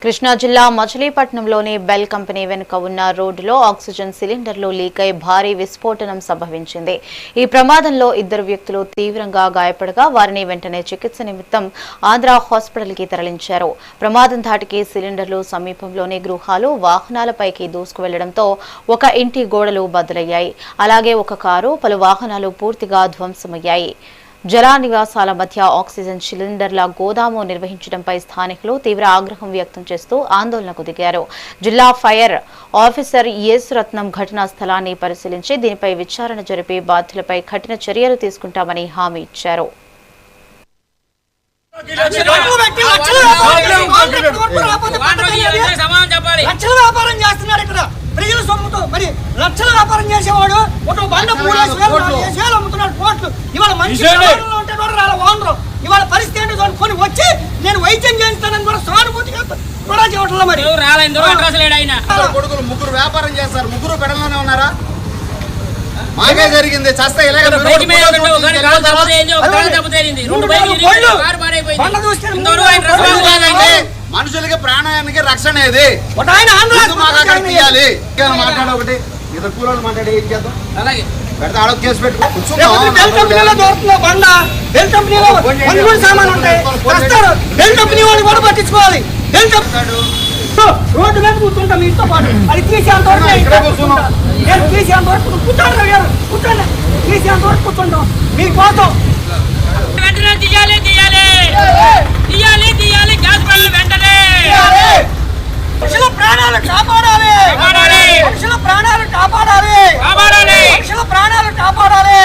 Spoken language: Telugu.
కృష్ణా జిల్లా మచిలీపట్నంలోని బెల్ కంపెనీ వెనుక ఉన్న రోడ్డులో ఆక్సిజన్ సిలిండర్లు లీక్ అయి భారీ విస్ఫోటనం సంభవించింది. ఈ ప్రమాదంలో ఇద్దరు వ్యక్తులు తీవ్రంగా గాయపడగా వారిని వెంటనే చికిత్స నిమిత్తం ఆంధ్ర హాస్పిటల్కి తరలించారు. ప్రమాదం ధాటికి సిలిండర్లు సమీపంలోని గృహాలు, వాహనాలపైకి దూసుకువెళ్లడంతో ఒక ఇంటి గోడలు బద్దలయ్యాయి. అలాగే ఒక కారు, పలు వాహనాలు పూర్తిగా ధ్వంసమయ్యాయి. జలానివాసాల మధ్య ఆక్సిజన్ సిలిండర్ల గోదాము నిర్వహించడంపై స్థానికులు తీవ్ర ఆగ్రహం వ్యక్తం చేస్తూ ఆందోళనకు దిగారు. జిల్లా ఫైర్ ఆఫీసర్ యేసురత్నం ఘటనా స్థలాన్ని పరిశీలించి దీనిపై విచారణ జరిపి బాధ్యులపై కఠిన చర్యలు తీసుకుంటామని హామీ ఇచ్చారు. ప్రజల సొమ్ముతో మరి లక్షల వ్యాపారం చేసేవాడు ఒక బండ 3,000 అమ్ముతున్నాడు కోట్లు. ఇవాళ మంచి ఉంటే కూడా ఓనరు ఇవాళ పరిస్థితి ఏంటో కొని వచ్చి నేను వైద్యం చేస్తానని కూడా సానుభూతిగా కూడా చేయట్లేదు. మరి కొడుకులు ముగ్గురు వ్యాపారం చేస్తారు, ముగ్గురు పెడలోనే ఉన్నారా? మాకే జరిగింది చస్తే మనుషులకి ప్రాణానికి రక్షణ ఇది తీయాలి. మాట్లాడే ఒకటి ఇద్దరు కూలోళ్ళు మాట్లాడి ఏం చేద్దాం, పెడితే ఆడ కేసు పట్టించుకోవాలి. రోడ్డు మీద కూర్చుంటా మీతో పాటు అది తీసేంత వరకు కూర్చోండి, తీసేంత వరకు కూర్చుంటాం మీకోసం. వెంటనే తీయాలి గ్యాస్ బండ్లు వెంటనే. మనుషుల ప్రాణాలు కాపాడాలి, మనుషుల ప్రాణాలు కాపాడాలి, మనుషుల ప్రాణాలు కాపాడాలి.